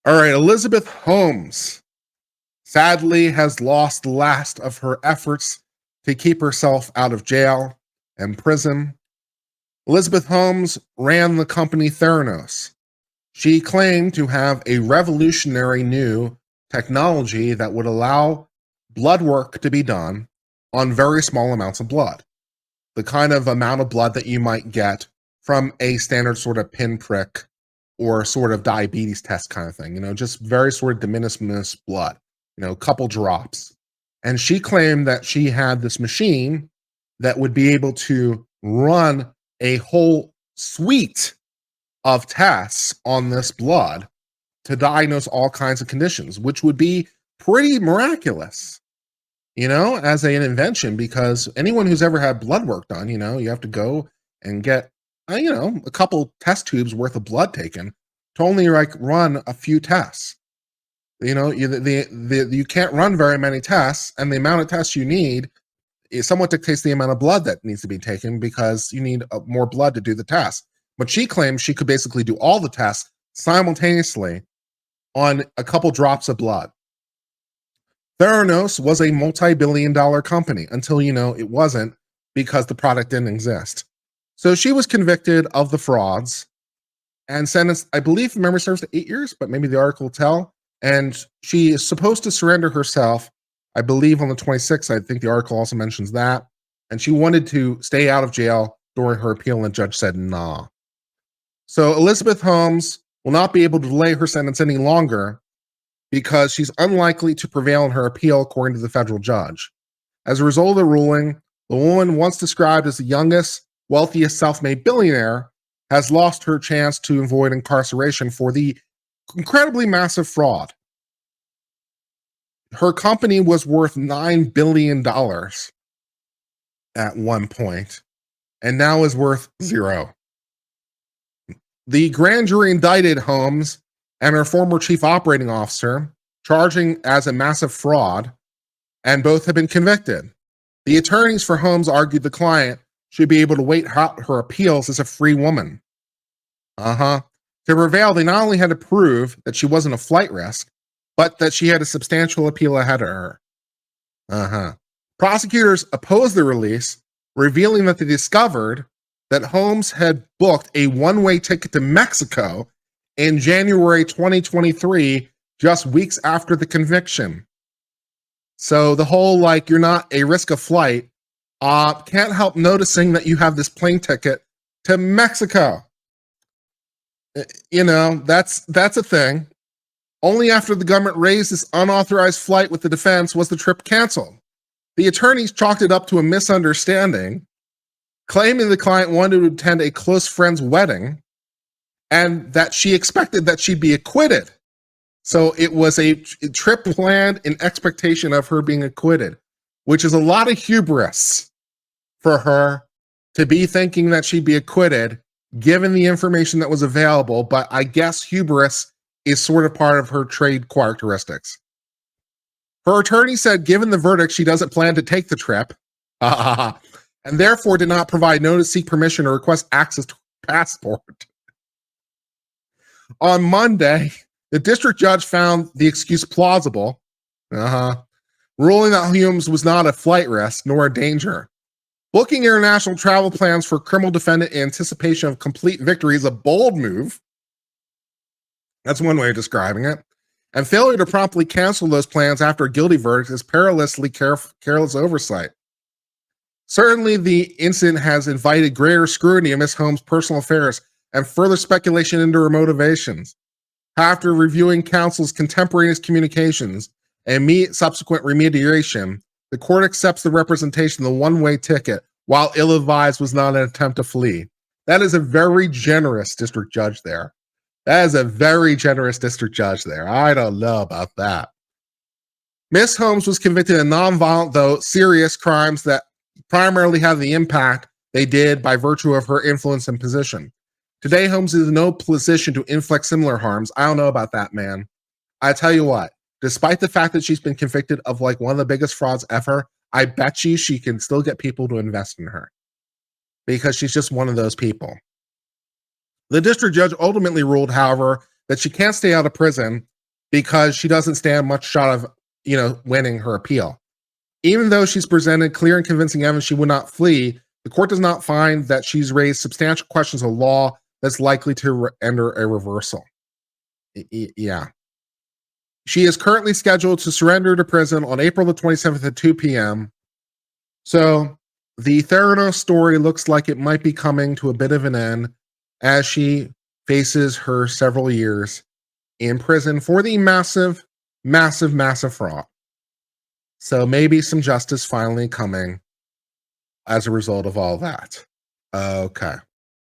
All right, Elizabeth Holmes sadly has lost the last of her efforts to keep herself out of jail and prison. Elizabeth Holmes ran the company Theranos. She claimed to have a revolutionary new technology that would allow blood work to be done on very small amounts of blood. The kind of amount of blood that you might get from a standard sort of pinprick or sort of diabetes test kind of thing, just very sort of de minimis blood, a couple drops. And she claimed that she had this machine that would be able to run a whole suite of tests on this blood to diagnose all kinds of conditions, which would be pretty miraculous, as an invention, because anyone who's ever had blood work done, you have to go and get, a couple test tubes worth of blood taken to only run a few tests. You can't run very many tests, and the amount of tests you need is somewhat dictates the amount of blood that needs to be taken because you need more blood to do the test. But she claims she could basically do all the tests simultaneously on a couple drops of blood. Theranos was a multi-billion-dollar company until, it wasn't, because the product didn't exist. So she was convicted of the frauds and sentenced, I believe, if memory serves, to 8 years, but maybe the article will tell. And she is supposed to surrender herself, I believe, on the 26th. I think the article also mentions that. And she wanted to stay out of jail during her appeal, and the judge said, nah. So Elizabeth Holmes will not be able to delay her sentence any longer because she's unlikely to prevail in her appeal, according to the federal judge. As a result of the ruling, the woman once described as the youngest, wealthiest self-made billionaire has lost her chance to avoid incarceration for the incredibly massive fraud. Her company was worth $9 billion at one point, and now is worth zero. The grand jury indicted Holmes and her former chief operating officer, charging as a massive fraud, and both have been convicted. The attorneys for Holmes argued the client should be able to wait out her appeals as a free woman. To prevail, they not only had to prove that she wasn't a flight risk, but that she had a substantial appeal ahead of her. Prosecutors opposed the release, revealing that they discovered that Holmes had booked a one-way ticket to Mexico in January 2023, just weeks after the conviction. So the whole, you're not a risk of flight, can't help noticing that you have this plane ticket to Mexico. That's a thing. Only after the government raised this unauthorized flight with the defense was the trip canceled. The attorneys chalked it up to a misunderstanding, claiming the client wanted to attend a close friend's wedding and that she expected that she'd be acquitted. So it was a trip planned in expectation of her being acquitted, which is a lot of hubris for her to be thinking that she'd be acquitted given the information that was available. But I guess hubris is sort of part of her trade characteristics. Her attorney said, given the verdict, she doesn't plan to take the trip, and therefore did not provide notice, seek permission, or request access to her passport. On Monday, the district judge found the excuse plausible, ruling that Holmes was not a flight risk nor a danger. Booking international travel plans for a criminal defendant in anticipation of complete victory is a bold move. That's one way of describing it. And failure to promptly cancel those plans after a guilty verdict is perilously careless oversight. Certainly, the incident has invited greater scrutiny of Ms. Holmes' personal affairs and further speculation into her motivations. After reviewing counsel's contemporaneous communications and immediate subsequent remediation, the court accepts the representation of the one-way ticket, while ill-advised, was not an attempt to flee. That is a very generous district judge there. I don't know about that. Miss Holmes was convicted of nonviolent, though serious, crimes that primarily had the impact they did by virtue of her influence and position. Today, Holmes is in no position to inflict similar harms. I don't know about that, man. I tell you what, despite the fact that she's been convicted of one of the biggest frauds ever, I bet you she can still get people to invest in her because she's just one of those people. The district judge ultimately ruled, however, that she can't stay out of prison because she doesn't stand much shot of, winning her appeal. Even though she's presented clear and convincing evidence she would not flee, the court does not find that she's raised substantial questions of law that's likely to enter a reversal. Yeah. She is currently scheduled to surrender to prison on April the 27th at 2 p.m. So the Theranos story looks like it might be coming to a bit of an end as she faces her several years in prison for the massive, massive, massive fraud. So maybe some justice finally coming as a result of all that. Okay.